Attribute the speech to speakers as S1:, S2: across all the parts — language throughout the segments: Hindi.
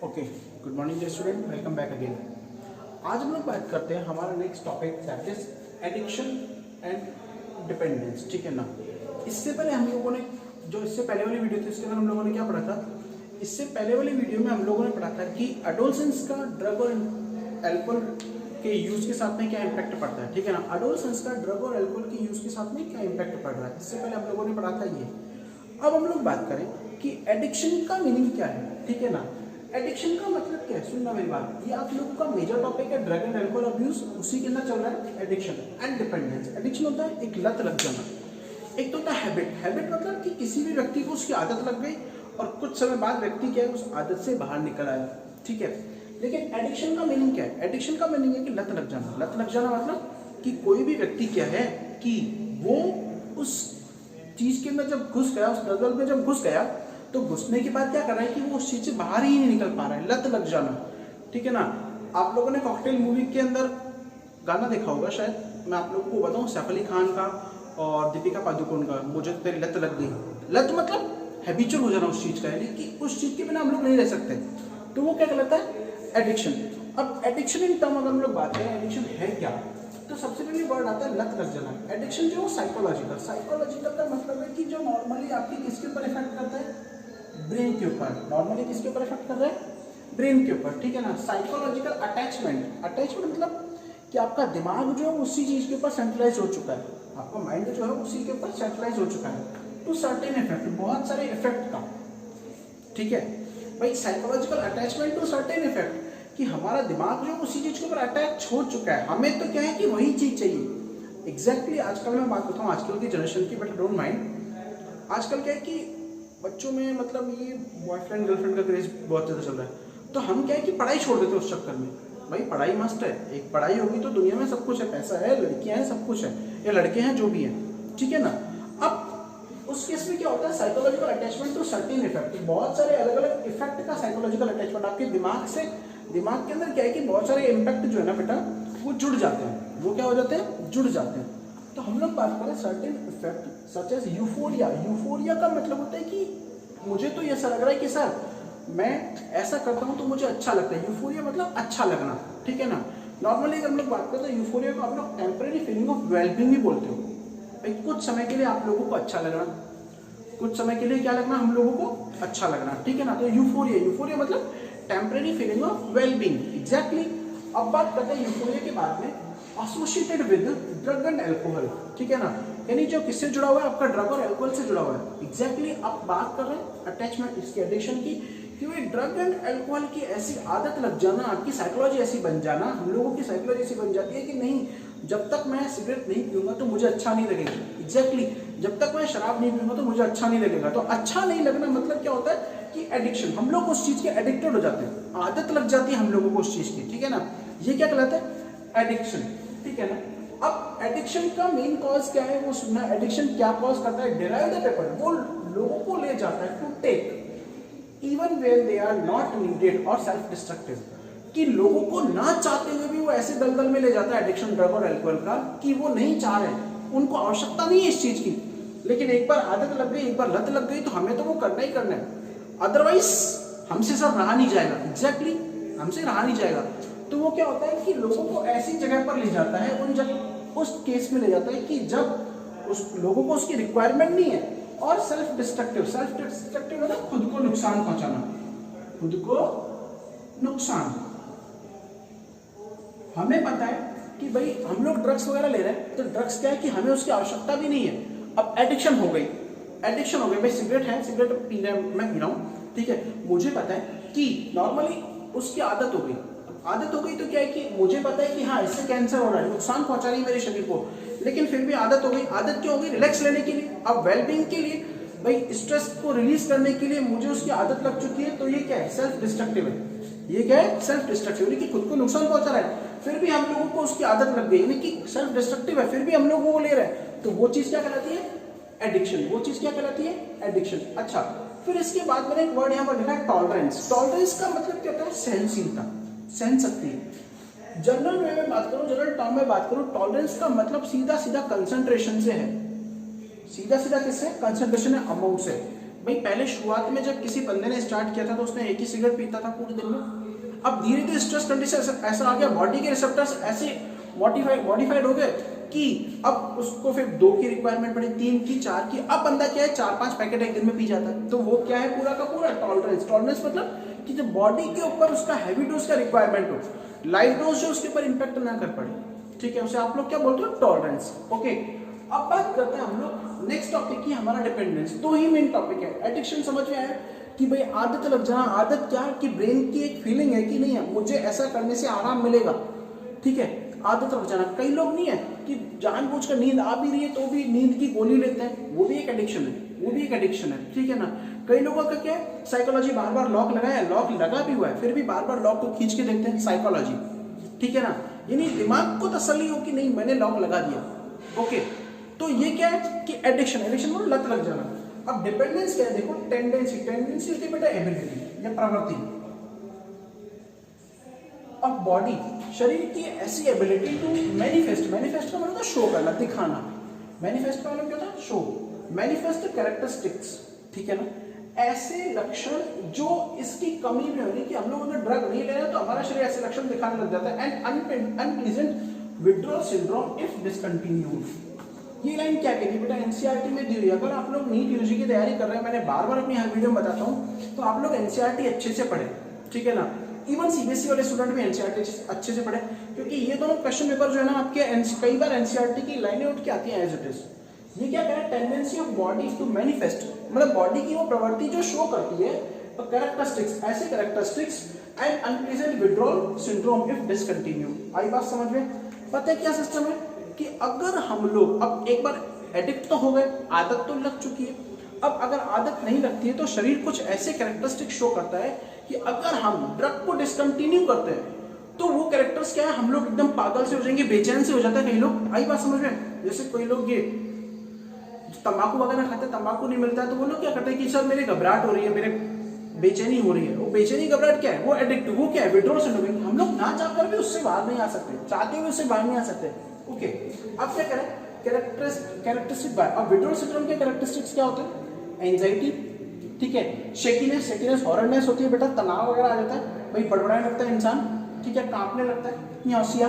S1: Okay, good morning dear student, welcome back again. आज हम लोग बात करते हैं हमारा next topic that is addiction and dependence. ठीक है ना। इससे पहले हम लोगों ने इससे पहले वाली वीडियो थी उसके अंदर हम लोगों ने क्या पढ़ा था। इससे पहले वाली वीडियो में हम लोगों ने पढ़ा था कि एडोलसेंस का ड्रग और एल्कोहल के यूज के साथ में क्या इम्पैक्ट पड़ता है। ठीक है ना। एडोलसेंस का ड्रग और एल्कोहल के यूज के साथ में क्या इम्पैक्ट पड़ रहा है, इससे पहले हम लोगों ने पढ़ा था ये। अब हम लोग बात करें कि एडिक्शन का मीनिंग क्या है। ठीक है ना। एडिक्शन का मतलब क्या है, सुनना मेरी बात। ये आप लोगों का मेजर टॉपिक है ड्रग एंड एल्कोहल अब्यूज, उसी के अंदर चल रहा है एडिक्शन एंड डिपेंडेंस। एडिक्शन होता है एक लत लग जाना, एक तो होता है हैबिट। हैबिट मतलब कि किसी भी व्यक्ति को उसकी आदत लग गई और कुछ समय बाद व्यक्ति क्या है उस आदत से बाहर निकल आया। ठीक है। लेकिन एडिक्शन का मीनिंग क्या है? एडिक्शन का मीनिंग है कि लत लग जाना। लत लग जाना मतलब कि कोई भी व्यक्ति क्या है कि वो उस चीज के अंदर जब घुस गया, उस दलदल में जब घुस गया, तो घुसने के बाद क्या कर रहा है कि वो उस चीज से बाहर ही नहीं निकल पा रहा है। लत लग जाना। ठीक है ना। आप लोगों ने कॉकटेल मूवी के अंदर गाना देखा होगा शायद, मैं आप लोगों को बताऊं, सैफ अली खान का और दीपिका पादुकोण का, मुझे तेरी लत लग गई। लत मतलब हैबिचुअल हो जाना उस चीज का, यानी कि उस चीज के बिना हम लोग नहीं रह सकते। तो वो क्या कहलाता है? एडिक्शन। अब एडिक्शन इन टर्म अगर हम लोग बात करें एडिक्शन है क्या, तो सबसे पहले वर्ड आता है लत लग जाना। एडिक्शन जो साइकोलॉजिकल, साइकोलॉजिकल का मतलब है कि जो नॉर्मली आपकी किसके ऊपर इफेक्ट करता है? ब्रेन के ऊपर। नॉर्मली किसके ऊपर इफेक्ट कर रहा है? ब्रेन के ऊपर। ठीक है ना। Psychological attachment. अटैचमेंट मतलब कि आपका दिमाग जो है उसी चीज के ऊपर सेंट्रलाइज हो चुका है, आपका माइंड जो है उसी के ऊपर सेंट्रलाइज हो चुका है टू सर्टेन इफेक्ट, बहुत सारे इफेक्ट का। ठीक है भाई। Psychological attachment to certain effect कि हमारा दिमाग जो उसी चीज के ऊपर अटैच हो चुका है, हमें तो क्या है कि वही चीज चाहिए। एग्जैक्टली आजकल मैं बात करता हूँ आजकल की जनरेशन की, बट डोंट माइंड। आजकल क्या है कि बच्चों में मतलब ये बॉयफ्रेंड गर्लफ्रेंड का क्रेज बहुत ज़्यादा चल रहा है, तो हम क्या है कि पढ़ाई छोड़ देते हैं उस चक्कर में। भाई पढ़ाई मस्ट है, एक पढ़ाई होगी तो दुनिया में सब कुछ है, पैसा है, लड़कियां हैं, सब कुछ है, या लड़के हैं, जो भी हैं। ठीक है ना। अब उस केस में क्या होता है? Psychological attachment to certain effect. बहुत सारे अलग अलग इफेक्ट का साइकोलॉजिकल अटैचमेंट आपके दिमाग से, दिमाग के अंदर क्या है कि बहुत सारे इम्पैक्ट जो है ना बेटा वो जुड़ जाते हैं। वो क्या हो जाते हैं? जुड़ जाते हैं। तो हम लोग बात करें certain effect such as euphoria. Euphoria का मतलब होता है कि मुझे तो ऐसा लग रहा है कि सर मैं ऐसा करता हूं तो मुझे अच्छा लगता है। यूफोरिया मतलब अच्छा लगना। ठीक है ना। नॉर्मली अगर हम लोग बात करते हैं यूफोरिया को आप लोग टेम्परेरी फीलिंग ऑफ वेलबींग भी बोलते हो। भाई कुछ समय के लिए आप लोगों को अच्छा लगना, कुछ समय के लिए क्या लगना? हम लोगों को अच्छा लगना। ठीक है ना। तो यूफोरिया, यूफोरिया मतलब temporary feeling of wellbeing. Exactly. अब बात करते हैं यूफोरिया के बाद में associated with drug and alcohol. ठीक है ना। यानी जो किससे जुड़ा हुआ है? आपका ड्रग और एल्कोहल से जुड़ा हुआ है। एग्जैक्टली आप बात कर रहे हैं अटैचमेंट, इसकी एडिक्शन की, क्योंकि ड्रग एंड एल्कोहल की ऐसी आदत लग जाना, आपकी साइकोलॉजी ऐसी बन जाना, हम लोगों की साइकोलॉजी ऐसी बन जाती है कि नहीं, जब तक मैं सिगरेट नहीं पीऊंगा तो मुझे अच्छा नहीं लगेगा। एग्जैक्टली। जब तक मैं शराब नहीं पीऊंगा तो मुझे अच्छा नहीं लगेगा। तो अच्छा नहीं लगना मतलब क्या होता है कि एडिक्शन, हम लोग उस चीज के एडिक्टेड हो जाते हैं, आदत लग जाती है हम लोगों को उस चीज की। ठीक है ना। ये क्या कहलाता है? एडिक्शन। ठीक है ना। अब एडिक्शन का मेन कॉज क्या है वो सुनना। एडिक्शन क्या कॉज करता है? डिराइव द पेपर, वो लोगों को ले जाता है to take even where they are not needed और सेल्फ डिस्ट्रक्टिव, कि लोगों को ना चाहते हुए भी वो ऐसे दलदल में ले जाता है एडिक्शन ड्रग और एल्कोहल का कि वो नहीं चाह रहे, उनको आवश्यकता नहीं है इस चीज की, लेकिन एक बार आदत लग गई, एक बार लत लग गई तो हमें तो वो करना ही करना है, अदरवाइज हमसे सर रहा नहीं जाएगा। एग्जैक्टली। हमसे रहा नहीं जाएगा। तो वो क्या होता है कि लोगों को ऐसी जगह पर ले जाता है, उन जगह उस केस में ले जाता है कि जब उस लोगों को उसकी रिक्वायरमेंट नहीं है, और सेल्फ डिस्ट्रक्टिव। सेल्फ डिस्ट्रक्टिव मतलब खुद को नुकसान पहुंचाना, खुद को नुकसान। हमें पता है कि भाई हम लोग ड्रग्स वगैरह ले रहे हैं, तो ड्रग्स क्या है कि हमें उसकी आवश्यकता भी नहीं है। अब एडिक्शन हो गई, एडिक्शन हो गई। भाई सिगरेट है, सिगरेट पी रहे हैं, मैं पी रहा हूँ। ठीक है। मुझे पता है कि नॉर्मली उसकी आदत हो गई, आदत हो गई तो क्या है कि मुझे पता है कि हाँ इससे कैंसर हो रहा है, नुकसान पहुंचा रही है मेरे शरीर को, लेकिन फिर भी आदत हो गई। आदत क्यों हो गई? रिलैक्स लेने के लिए, अब वेलबींग के लिए, भाई स्ट्रेस को रिलीज करने के लिए मुझे उसकी आदत लग चुकी है। तो ये क्या है? सेल्फ डिस्ट्रक्टिव है। ये क्या है? सेल्फ डिस्ट्रक्टिव, यानी कि खुद को नुकसान पहुंचा रहा है, फिर भी हम लोगों को उसकी आदत लग गई, यानी कि सेल्फ डिस्ट्रक्टिव है, फिर भी हम लोग वो ले रहे हैं। तो वो चीज क्या कहलाती है? एडिक्शन। वो चीज क्या कहलाती है? एडिक्शन। अच्छा, फिर इसके बाद मैंने एक वर्ड यहाँ पर लिखा है टॉलरेंस। टॉलरेंस का मतलब क्या होता है? सहनशीलता, सहन सकती है। जनरल वे में बात करूं, जनरल टर्म में बात करूं, टॉलरेंस का मतलब सीधा सीधा कंसंट्रेशन से है। सीधा सीधा किससे? कंसंट्रेशन है, अमाउंट से। भाई पहले शुरुआत में जब किसी बंदे ने स्टार्ट किया था तो उसने एक ही सिगरेट पीता था पूरे दिन में। अब धीरे धीरे स्ट्रेस कंडीशन ऐसा आ गया, बॉडी के रिसेप्टर्स ऐसे मॉडिफाइड हो गए कि अब उसको फिर 2 की रिक्वायरमेंट पड़ी, 3 की, 4 की। अब बंदा क्या है 4-5 पैकेट एक दिन में पी जाता है। तो वो क्या है पूरा का पूरा टॉलरेंस मतलब कि जब बॉडी के ऊपर उसका हैवी डोज का रिक्वायरमेंट हो, लाइट डोज जो उसके ऊपर इंपैक्ट ना कर पड़े, ठीक है, उसे आप लोग क्या बोलते हो, टॉलरेंस। ओके, अब बात करते हैं हम लोग नेक्स्ट टॉपिक की, हमारा डिपेंडेंस। 2 ही मेन टॉपिक है। एडिक्शन समझ में आया कि भाई आदत लग जाना, आदत क्या कि ब्रेन की एक फीलिंग है कि नहीं है मुझे ऐसा करने से आराम मिलेगा, ठीक है, आदत लग जाना। कई लोग नहीं है कि जानबूझकर नींद आ भी रही है तो भी नींद की गोली लेते हैं, वो भी एक एडिक्शन है, वो भी एक एडिक्शन है, ठीक है ना। कई लोगों का क्या है, साइकोलॉजी बार बार लॉक लगाया है, लॉक लगा भी हुआ है, फिर भी बार बार लॉक को खींच के देखते हैं, साइकोलॉजी, ठीक है ना। यानी दिमाग को तसल्ली हो कि नहीं मैंने लॉक लगा दिया। ओके, तो ये क्या है कि एडिक्शन मतलब लत लग जाना। अब डिपेंडेंस क्या है, देखो टेंडेंसी होती है बेटा एबिलिटी या प्रवृत्ति। अब बॉडी शरीर की ऐसी एबिलिटी टू मैनिफेस्ट का मतलब शो करना, दिखाना। मैनिफेस्ट का मतलब क्या होता है, शो, मैनिफेस्ट कैरेक्टरिस्टिक्स, ठीक है ना, ऐसे लक्षण जो इसकी कमी में होगी कि हम लोग अगर ड्रग नहीं ले रहे तो हमारा शरीर ऐसे लक्षण दिखाने लग जाता है। And unpleasant withdrawal syndrome if discontinued. ये लाइन क्या कही बेटा, एनसीईआरटी में दी हुई है। अगर आप लोग नीट यूजी की तैयारी कर रहे हैं, मैंने बार बार अपनी हर वीडियो में बताता हूँ, तो आप लोग एनसीईआरटी अच्छे से पढ़े, ठीक है ना। इवन सीबीएसई वाले स्टूडेंट भी एनसीईआरटी अच्छे से पढ़े, क्योंकि ये दोनों क्वेश्चन पेपर जो है ना आपके कई बार एनसीईआरटी की लाइनें उठ के आती हैं एज इट इज। ये क्या कह रहा है, tendency of body to manifest, मतलब बॉडी की वो प्रवृत्ति जो शो करती है, कैरेक्टरिस्टिक्स, ऐसे characteristics and unpleasant withdrawal syndrome if discontinued. आई बात समझ में? पता है क्या सिस्टम है कि अगर हम लोग अब एक बार एडिक्ट तो हो गए, आदत तो लग चुकी है, अब अगर आदत नहीं लगती है तो शरीर कुछ ऐसे कैरेक्टरिस्टिक शो करता है कि अगर हम ड्रग को डिसकंटिन्यू करते हैं तो वो कैरेक्टर्स क्या है, हम लोग एकदम पागल से हो जाएंगे, बेचैन से हो जाते हैं कई लोग। आई बात समझ में? जैसे कोई लोग ये तंबाकू वगैरह खाते हैं, तंबाकू नहीं मिलता है तो वो लोग क्या करते हैं कि सर मेरी घबराहट हो रही है, मेरे बेचैनी हो रही है। वो बेचैनी घबराहट क्या है, वो एडिक्ट, वो क्या है, विथड्रॉल सिंड्रोम। हम लोग ना चाहकर भी उससे बाहर नहीं आ सकते, चाहते हुए उससे बाहर नहीं आ सकते। ओके, अब क्या करें, कैरेक्टरिस्टिक बाय। अब विथड्रॉल सिंड्रोम के कैरेक्टरिस्टिक्स क्या होते हैं, एंजाइटी, ठीक है, शेकीनेस, हॉररनेस होती है बेटा, तनाव वगैरह आ जाता है, भाई बड़बड़ाने लगता है इंसान, ठीक है, कांपने लगता है। न्योसिया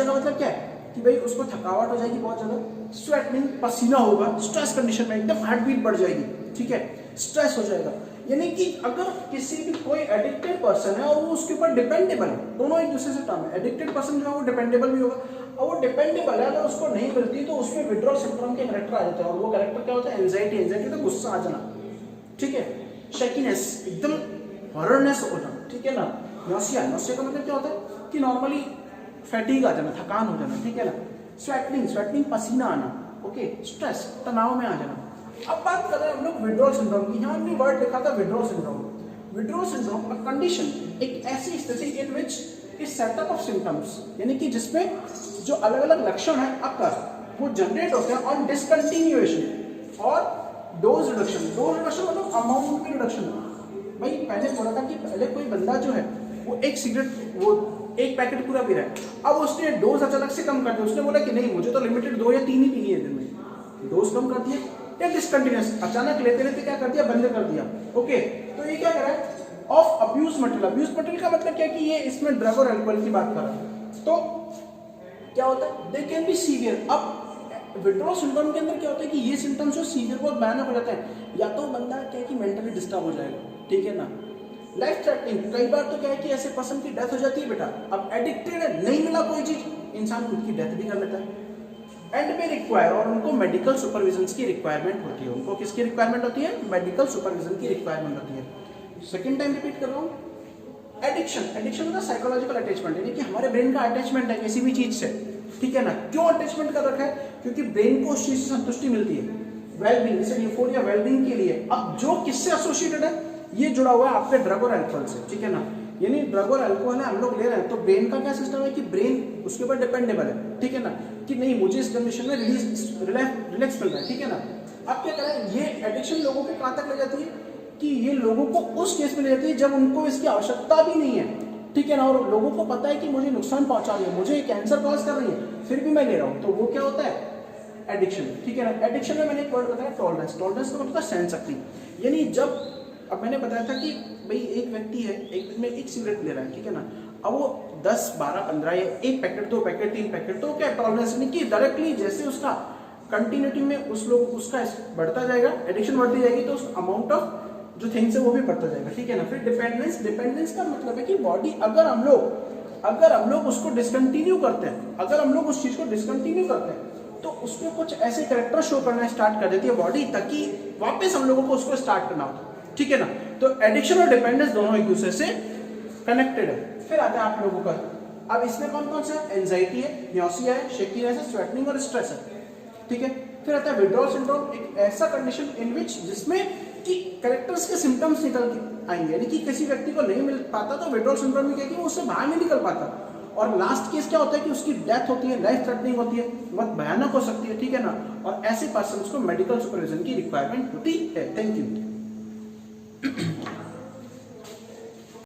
S1: का मतलब क्या है कि भाई उसको थकावट हो जाएगी बहुत ज्यादा, स्वेटिंग, पसीना होगा, स्ट्रेस कंडीशन में एकदम हार्ट बीट बढ़ जाएगी, ठीक है, स्ट्रेस हो जाएगा। यानी कि अगर किसी भी कोई एडिक्टेड पर्सन है और वो उसके ऊपर डिपेंडेबल है, दोनों एक दूसरे से टर्म है, एडिक्टेड पर्सन जो है वो डिपेंडेबल भी होगा, और वो डिपेंडेबल है, अगर उसको नहीं मिलती तो उसमें विथड्रॉल सिंड्रोम के कैरेक्टर आ जाते हैं। और वो कैरेक्टर क्या होता है, एंजाइटी तो गुस्सा आ जाना, ठीक है, शेकीनेस, एकदम हॉररनेस होना, ठीक है ना। नौसिया का मतलब क्या होता है कि नॉर्मली फैटीग आ जाना, थकान हो जाना, ठीक है ना। स्वेटिंग, पसीना आना, ओके, स्ट्रेस, तनाव में आ जाना। अब बात कर रहे हैं हम लोग विथड्रॉल सिंड्रोम की। यहाँ हमने वर्ड लिखा था withdrawal syndrome. Withdrawal syndrome a condition, एक ऐसी स्थिति इन विच इस सेटअप ऑफ सिम्टम्स, यानी कि जिसमें जो अलग अलग लक्षण है अकर वो जनरेट होते हैं ऑन डिसकंटिन्यूएशन और डोज रिडक्शन मतलब अमाउंट में रिडक्शन। भाई पहले बोला था कि पहले कोई बंदा जो है वो एक सिगरेट, वो एक पैकेट पूरा पी रहा है, अब उसने डोज अचानक से कम कर दिया, उसने बोला कि नहीं मुझे तो लिमिटेड 2 या 3 ही पीनी है दिन में, डोज कम कर दिया, या डिसकंटिन्यूअस, अचानक लेते लेते क्या कर दिया, बंद कर दिया। ओके, तो ये क्या कर रहा है, ऑफ अब्यूज मटेरियल का मतलब क्या कि ये इसमें ड्रग और अल्कोहल की बात कर रहा है। तो क्या होता है, दे कैन बी सीवियर। अब विथड्रॉल सिंड्रोम के अंदर क्या होता है कि ये सिम्टम्स जो सीवियर बहुत भयानक हो जाते हैं, या तो बंदा क्या है कि मेंटली डिस्टर्ब हो जाएगा, ठीक है ना, लाइफ थ्रेटनिंग, कई बार तो क्या है कि ऐसे पर्सन की डेथ हो जाती है बेटा। अब एडिक्टेड है, नहीं मिला कोई चीज, इंसान खुद की डेथ भी कर लेता है। एंड में रिक्वायर, और उनको मेडिकल सुपरविजन की रिक्वायरमेंट होती है। उनको किसकी रिक्वायरमेंट होती है, मेडिकल सुपरविजन की रिक्वायरमेंट होती है। सेकेंड टाइम रिपीट कर रहा हूँ, एडिक्शन होता है साइकोलॉजिकल अटैचमेंट, यानी कि हमारे ब्रेन का अटैचमेंट है किसी भी चीज से, ठीक है ना। क्यों अटैचमेंट कर रखा है, क्योंकि ब्रेन को उस चीज से संतुष्टि मिलती है, वेलबींग, जैसे यूफोरिया वेलबींग के लिए। अब जो किससे एसोसिएटेड है, ये जुड़ा हुआ है आपके ड्रग और अल्कोहल से, ठीक है ना। यानी ड्रग और अल्कोहल है हम लोग ले रहे हैं, तो ब्रेन का क्या सिस्टम है कि ब्रेन उसके ऊपर डिपेंडेबल है, ठीक है ना, कि नहीं मुझे इस कंडीशन में रिलैक्स मिल रहा है, ठीक है ना। अब क्या करें, ये एडिक्शन लोगों को कहां तक ले जाती है कि ये लोगों को उस केस में ले जाती है जब उनको इसकी आवश्यकता भी नहीं है, ठीक है ना, और लोगों को पता है कि मुझे नुकसान पहुंचा रही है, मुझे कैंसर कॉज कर रही है, फिर भी मैं ले रहा हूं। तो वो क्या होता है, एडिक्शन, ठीक है ना। एडिक्शन में मैंने एक वर्ड बताया टॉलरेंस, टॉलरेंस का मतलब सहनशक्ति, यानी जब अब मैंने बताया था कि भाई एक व्यक्ति है एक दिन में एक सिगरेट ले रहा है, ठीक है ना, अब वो 10, 12, 15 या एक पैकेट, 2 पैकेट, 3 पैकेट, तो क्या टॉलरेंस नहीं कि डायरेक्टली जैसे उसका कंटिन्यूटी में उसका बढ़ता जाएगा, एडिक्शन बढ़ती जाएगी, तो उस अमाउंट ऑफ जो थिंग्स है वो भी बढ़ता जाएगा, ठीक है ना। फिर डिपेंडेंस, डिपेंडेंस का मतलब है कि बॉडी अगर हम लोग उसको डिसकंटिन्यू करते हैं, अगर हम लोग उस चीज को डिसकंटिन्यू करते हैं तो उसमें कुछ ऐसे कैरेक्टर शो करना स्टार्ट कर देती है बॉडी, ताकि वापस हम लोगों को उसको स्टार्ट करना होता है, ठीक है ना। तो एडिक्शन और डिपेंडेंस दोनों एक दूसरे से कनेक्टेड है। फिर आता है आप लोगों का, अब इसमें कौन कौन सा है, एंजाइटी है, न्यूरोसिया है, शेकीनेस है, स्वेटिंग और स्ट्रेस है, ठीक है। फिर आता है विड्रॉल सिंड्रोम, एक ऐसा कंडीशन इन विच जिसमें कि कैरेक्टर्स के सिम्टम्स निकल के आएंगे, यानी कि किसी व्यक्ति को नहीं मिल पाता तो विड्रॉल सिंड्रोम में क्या कि वो उससे बाहर नहीं निकल पाता, और लास्ट केस क्या होता है कि उसकी डेथ होती है, लाइफ थ्रेटनिंग होती है, बहुत भयानक हो सकती है, ठीक है ना। और ऐसे पर्सन को मेडिकल सुपरविजन की रिक्वायरमेंट होती है। Thank you.